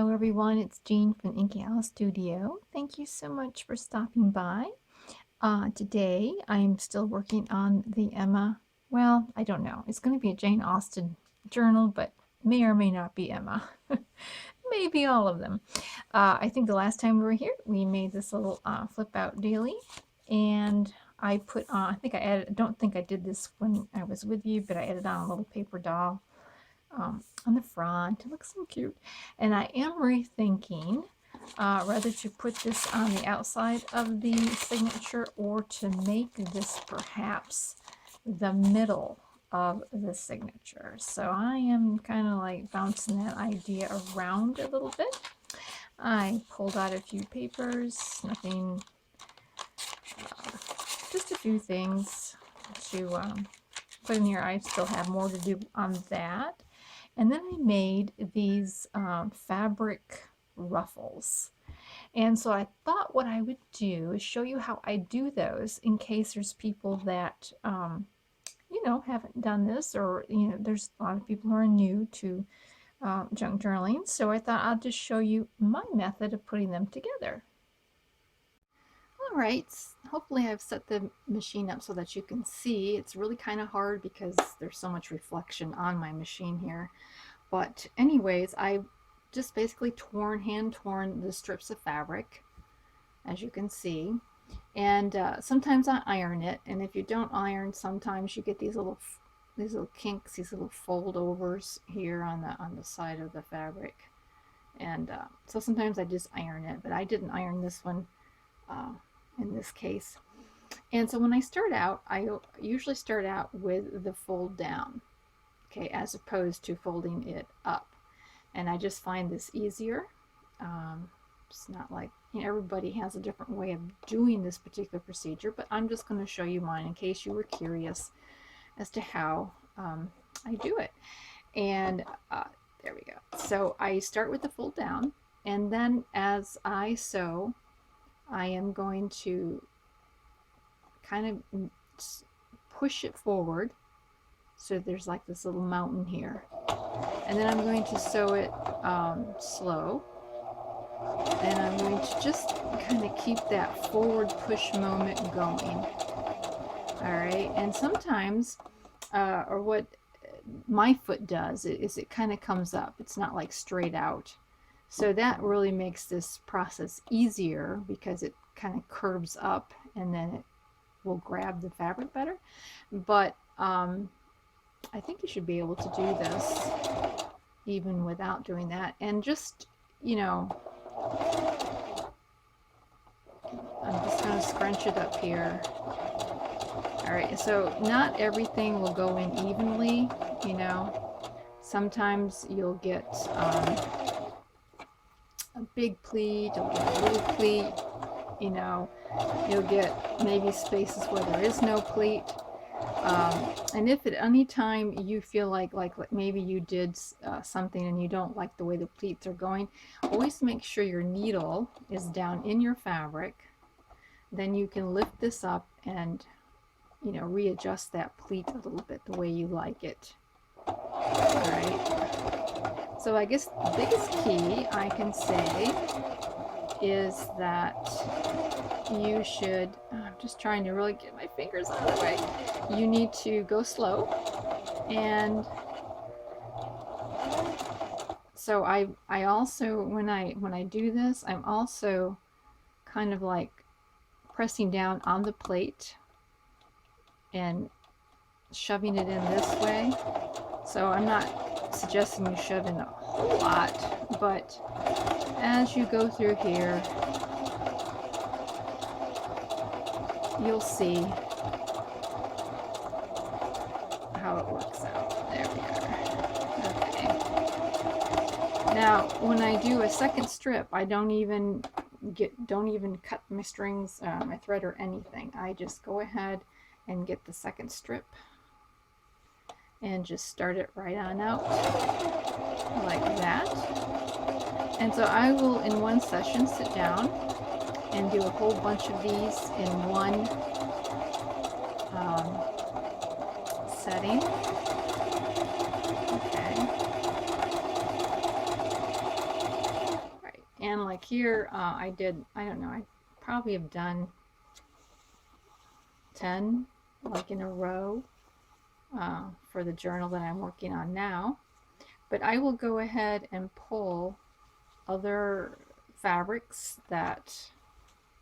Hello everyone, it's Jean from Inky Owl Studio. Thank you so much for stopping by. Today I'm still working on the Emma, well, I don't know. It's going to be a Jane Austen journal, but may or may not be Emma. Maybe all of them. I think the last time we were here, we made this little flip out daily, and I put on, I don't think I did this when I was with you, but I added on a little paper doll on the front. It looks so cute. And I am rethinking whether to put this on the outside of the signature or to make this perhaps the middle of the signature. So I am kind of like bouncing that idea around a little bit. I pulled out a few papers, nothing, just a few things to put in here. I still have more to do on that. And then I made these fabric ruffles. And so I thought what I would do is show you how I do those in case there's people that, you know, haven't done this, or, you know, there's a lot of people who are new to junk journaling. So I thought I'll just show you my method of putting them together. All right, hopefully I've set the machine up so that you can see. It's really kind of hard because there's so much reflection on my machine here. But anyways, I just basically hand torn the strips of fabric, as you can see. And sometimes I iron it, and if you don't iron, sometimes you get these little kinks, these little fold overs here on the side of the fabric. And so sometimes I just iron it, but I didn't iron this one in this case. And so when I start out, I usually start out with the fold down, okay, as opposed to folding it up. And I just find this easier. It's not like, you know, everybody has a different way of doing this particular procedure, but I'm just going to show you mine in case you were curious as to how I do it. And there we go. So I start with the fold down, and then as I sew, I am going to kind of push it forward so there's like this little mountain here, and then I'm going to sew it slow, and I'm going to just kind of keep that forward push moment going. All right, and sometimes or what my foot does is it kind of comes up, it's not like straight out. So that really makes this process easier because it kind of curves up and then it will grab the fabric better. But I think you should be able to do this even without doing that. And just, you know, I'm just going to scrunch it up here. All right, so not everything will go in evenly, you know. Sometimes you'll get a big pleat, you'll get a little pleat, you know, you'll get maybe spaces where there is no pleat. And if at any time you feel like maybe you did something and you don't like the way the pleats are going, always make sure your needle is down in your fabric. Then you can lift this up and, you know, readjust that pleat a little bit the way you like it. All right. So I guess the biggest key I can say is that you should, I'm just trying to really get my fingers out of the way. You need to go slow. And so I also, when I do this, I'm also kind of like pressing down on the plate and shoving it in this way. So I'm not suggesting you shove in a whole lot, but as you go through here, you'll see how it works out. There we are. Okay. Now, when I do a second strip, I don't even cut my strings, my thread or anything. I just go ahead and get the second strip and just start it right on out like that. And so I will, in one session, sit down and do a whole bunch of these in one setting. Okay. Like here, I don't know, I probably have done 10 like in a row for the journal that I'm working on now. But I will go ahead and pull other fabrics that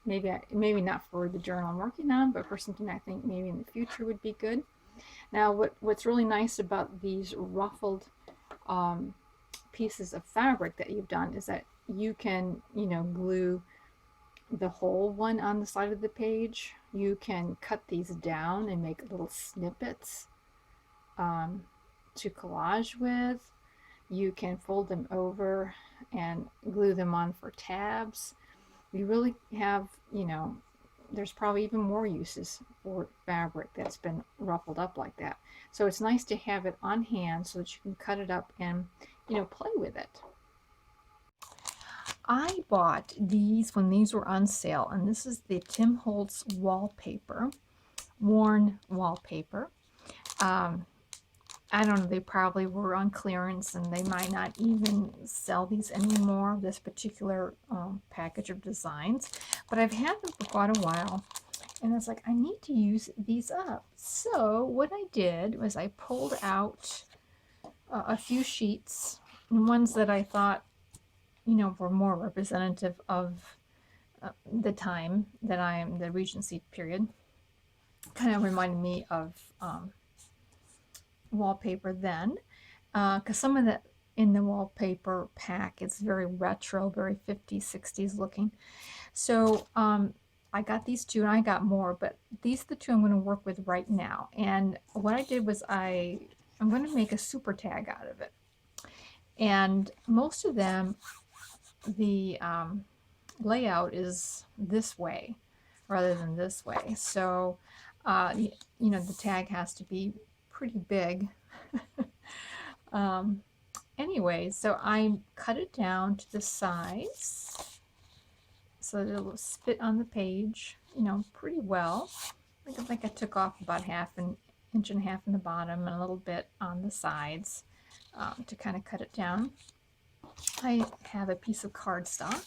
maybe not for the journal I'm working on, but for something I think maybe in the future would be good. Now what's really nice about these ruffled pieces of fabric that you've done is that you can, you know, glue the whole one on the side of the page. You can cut these down and make little snippets to collage with. You can fold them over and glue them on for tabs. You really have, you know, there's probably even more uses for fabric that's been ruffled up like that. So it's nice to have it on hand so that you can cut it up and, you know, play with it. I bought these when these were on sale, and this is the T Holtz wallpaper, worn wallpaper. I don't know, they probably were on clearance and they might not even sell these anymore, this particular package of designs. But I've had them for quite a while, and it's like, I need to use these up. So what I did was I pulled out a few sheets, ones that I thought, you know, were more representative of the time that the Regency period. Kind of reminded me of wallpaper then, because some of the in the wallpaper pack is very retro, very 50s, 60s looking. So I got these two, and I got more, but these are the two I'm going to work with right now. And what I did was I'm going to make a super tag out of it. And most of them, the layout is this way rather than this way. So, you know, the tag has to be pretty big. Anyway, so I cut it down to the size so that it'll fit on the page, you know, pretty well. I think I took off about an inch and a half in the bottom and a little bit on the sides to kind of cut it down. I have a piece of cardstock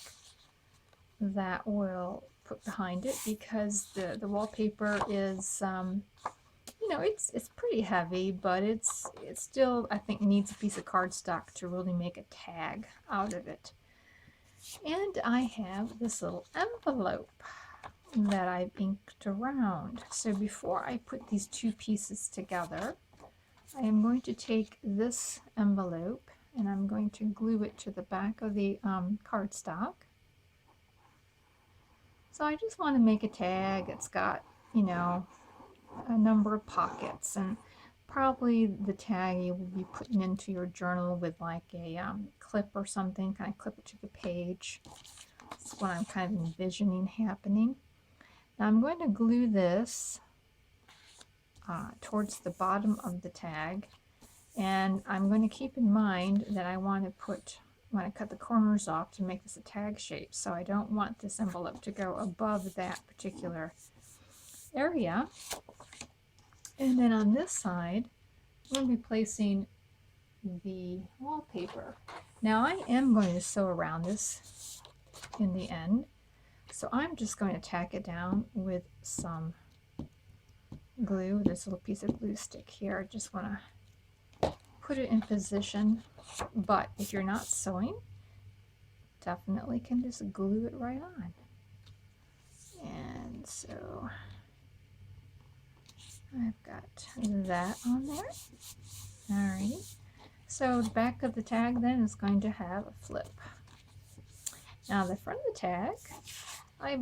that will put behind it because the wallpaper is you know, it's pretty heavy, but it's still, I think, needs a piece of cardstock to really make a tag out of it. And I have this little envelope that I've inked around. So before I put these two pieces together, I am going to take this envelope and I'm going to glue it to the back of the cardstock. So I just want to make a tag. It's got, you know, a number of pockets, and probably the tag you will be putting into your journal with like a clip or something, kind of clip it to the page. That's what I'm kind of envisioning happening. Now I'm going to glue this towards the bottom of the tag, and I'm going to keep in mind that I want to cut the corners off to make this a tag shape, so I don't want this envelope to go above that particular area. And then on this side, I'm going to be placing the wallpaper. Now I am going to sew around this in the end, so I'm just going to tack it down with some glue, this little piece of glue stick here. I just want to put it in position, but if you're not sewing, definitely can just glue it right on. And so I've got that on there. Alrighty. So the back of the tag then is going to have a flip. Now the front of the tag, I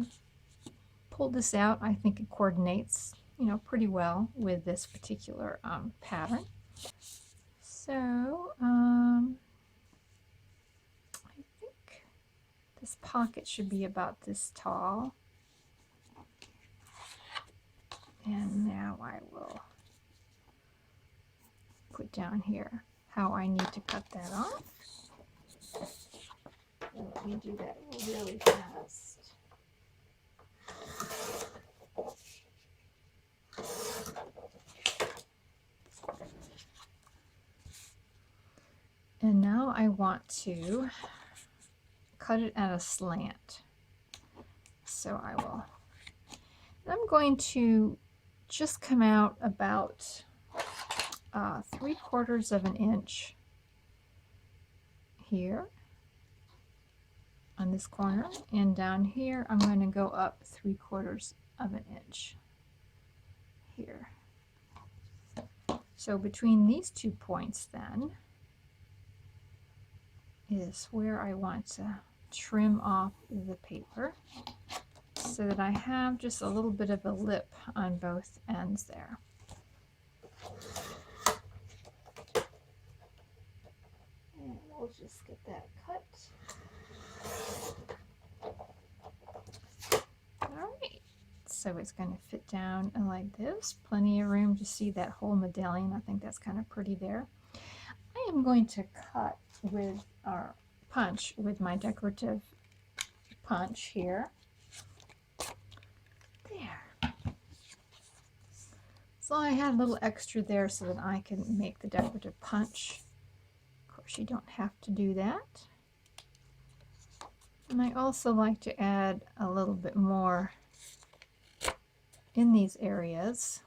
pulled this out. I think it coordinates, you know, pretty well with this particular pattern. So I think this pocket should be about this tall. And now I will put down here how I need to cut that off. And let me do that really fast. And now I want to cut it at a slant. So I'm going to just come out about 3/4 of an inch here on this corner, and down here I'm going to go up 3/4 of an inch here. So between these 2 points then is where I want to trim off the paper so that I have just a little bit of a lip on both ends there. And we'll just get that cut. Alright, so it's going to fit down like this. Plenty of room to see that whole medallion. I think that's kind of pretty there. I am going to cut with our punch with my decorative punch here. There. So I had a little extra there so that I can make the decorative punch. Of course, you don't have to do that. And I also like to add a little bit more in these areas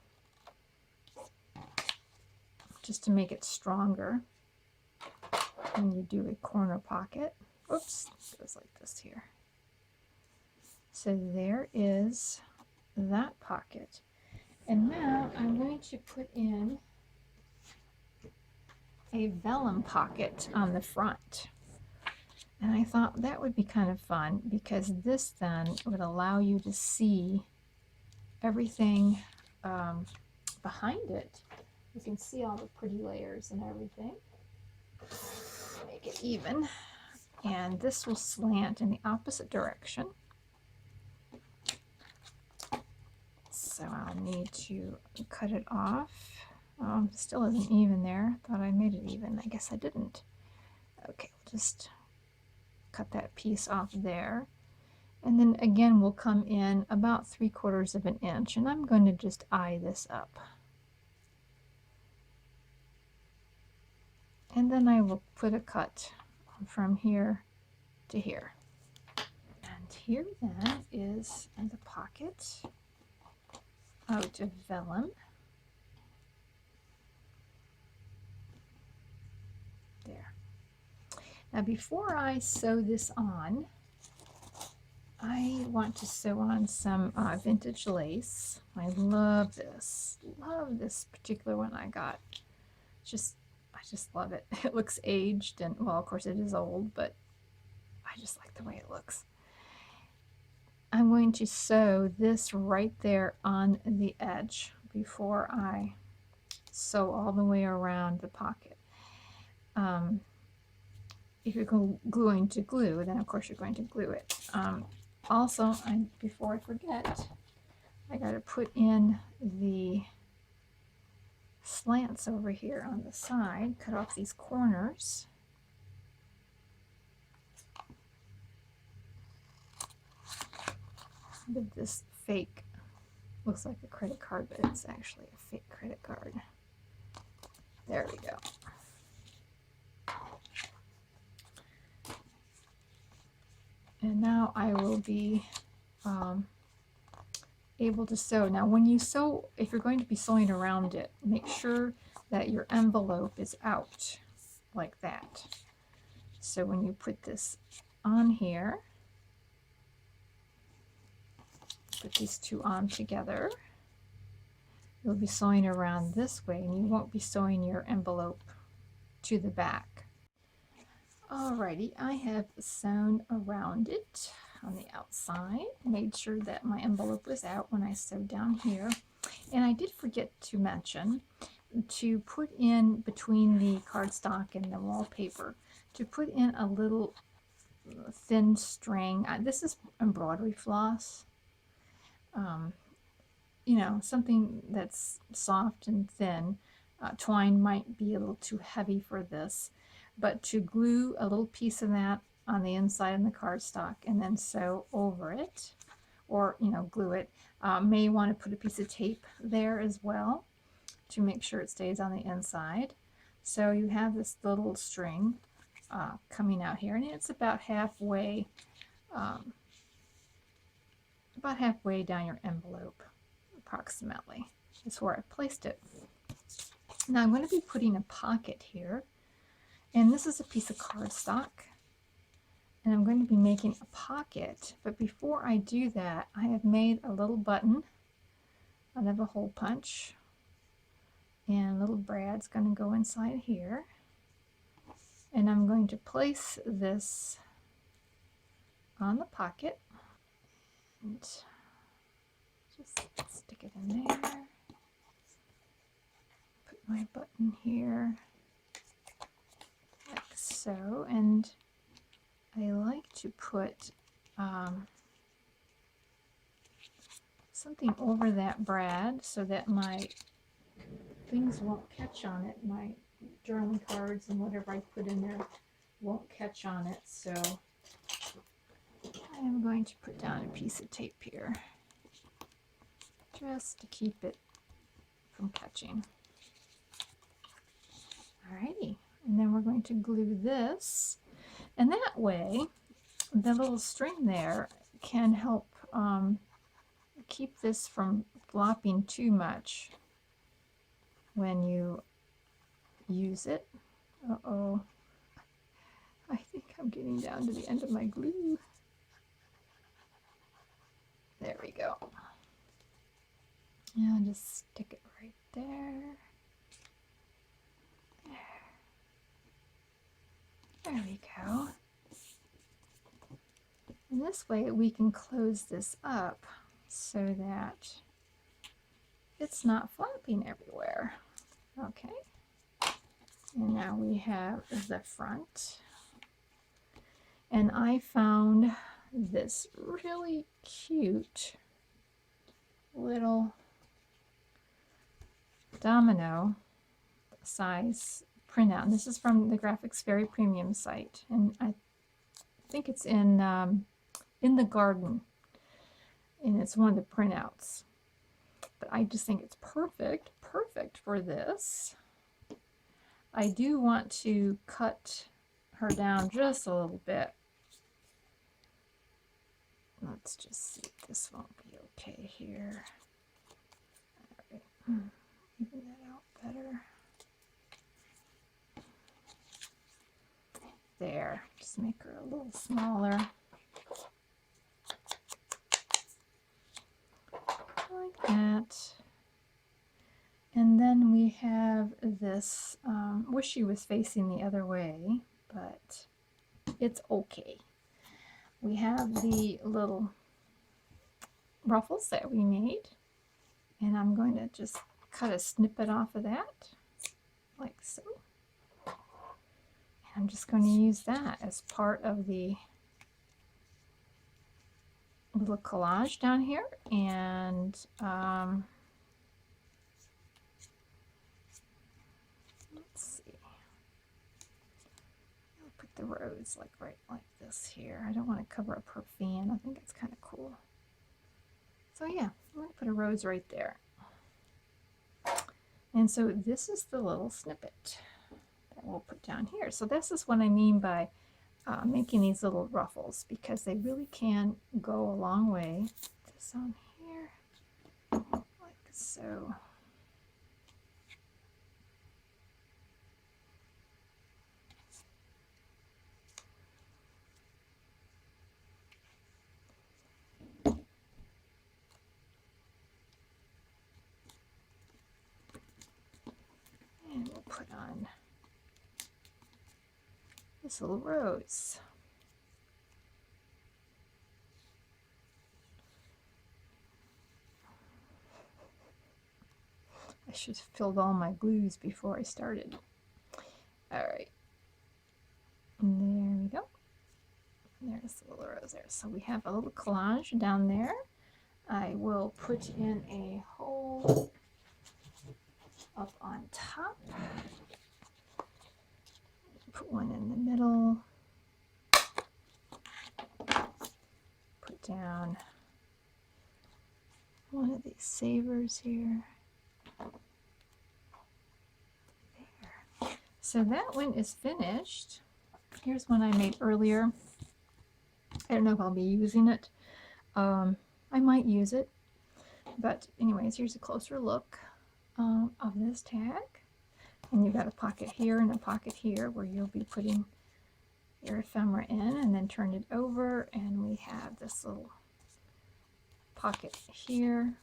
just to make it stronger when you do a corner pocket. Oops, it goes like this here. So there is that pocket. And now I'm going to put in a vellum pocket on the front. And I thought that would be kind of fun because this then would allow you to see everything behind it. You can see all the pretty layers and everything. Make it even. And this will slant in the opposite direction. So I'll need to cut it off. Still isn't even there. Thought I made it even. I guess I didn't. Okay, we'll just cut that piece off there. And then again, we'll come in about 3/4 of an inch. And I'm going to just eye this up. And then I will put a cut from here to here. And here then is the pocket out of vellum. There. Now before I sew this on, I want to sew on some vintage lace. I love this. Love this particular one I got. I just love it. It looks aged, and well, of course it is old, but I just like the way it looks. I'm going to sew this right there on the edge before I sew all the way around the pocket. If you're going to glue, then of course you're going to glue it. Also, before I forget, I got to put in the slants over here on the side, cut off these corners. With this fake, looks like a credit card, but it's actually a fake credit card. There we go. And now I will be able to sew. Now when you sew, if you're going to be sewing around it, make sure that your envelope is out like that. So when you put this on here, put these two on together, you'll be sewing around this way and you won't be sewing your envelope to the back. Alrighty, I have sewn around it on the outside, made sure that my envelope was out when I sewed down here. And I did forget to mention to put in between the cardstock and the wallpaper, to put in a little thin string. This is embroidery floss. You know, something that's soft and thin. Twine might be a little too heavy for this, but to glue a little piece of that on the inside of the cardstock and then sew over it, or glue it. May want to put a piece of tape there as well to make sure it stays on the inside. So you have this little string coming out here, and it's about halfway down your envelope, approximately. That's where I placed it. Now I'm going to be putting a pocket here, and this is a piece of cardstock, and I'm going to be making a pocket. But before I do that, I have made a little button out of a hole punch, and little Brad's going to go inside here, and I'm going to place this on the pocket and just stick it in there. Put my button here like so, and I like to put something over that Brad so that my things won't catch on it. My journaling cards and whatever I put in there won't catch on it. So I am going to put down a piece of tape here just to keep it from catching. Alrighty, and then we're going to glue this, and that way the little string there can help keep this from flopping too much when you use it. Uh-oh, I think I'm getting down to the end of my glue. There we go. And I'll just stick it right there. There we go. And this way we can close this up so that it's not flopping everywhere. Okay. And now we have the front. And I found this really cute little domino size printout. And this is from the Graphics Very Premium site, and I think it's in the garden, and it's one of the printouts. But I just think it's perfect for this. I do want to cut her down just a little bit. Let's just see if this won't be okay here. All right. Even that out better. There, just make her a little smaller. Like that. And then we have this, wish she was facing the other way, but it's okay. We have the little ruffles that we made, and I'm going to just cut a snippet off of that, like so. And I'm just going to use that as part of the little collage down here, and let's see. I'll put the rose right like this here. I don't want to cover up her fan. I think it's kind of cool. So yeah, I'm going to put a rose right there. And so this is the little snippet that we'll put down here. So this is what I mean by making these little ruffles, because they really can go a long way. Put this on here, like so. And we'll put on this little rose. I should have filled all my glues before I started. All right. And there we go. There's the little rose there. So we have a little collage down there. I will put in a hole up on top. Put one in the middle. Put down one of these savers here. There. So that one is finished. Here's one I made earlier. I don't know if I'll be using it. I might use it, but anyways, here's a closer look of this tag. And you've got a pocket here and a pocket here where you'll be putting your ephemera in, and then turn it over, and we have this little pocket here,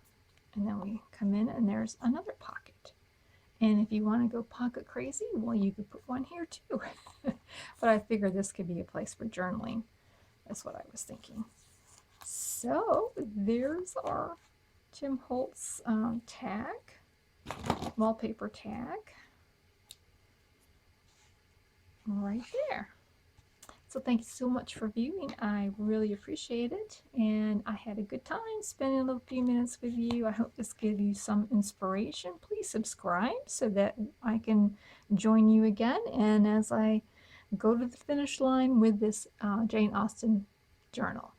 and then we come in and there's another pocket. And if you want to go pocket crazy, well, you could put one here too. But I figured this could be a place for journaling. That's what I was thinking. So there's our T Holtz tag, wallpaper tag, right there. So thank you so much for viewing. I really appreciate it, and I had a good time spending a little few minutes with you. I hope this gave you some inspiration. Please subscribe so that I can join you again, and as I go to the finish line with this Jane Austen journal.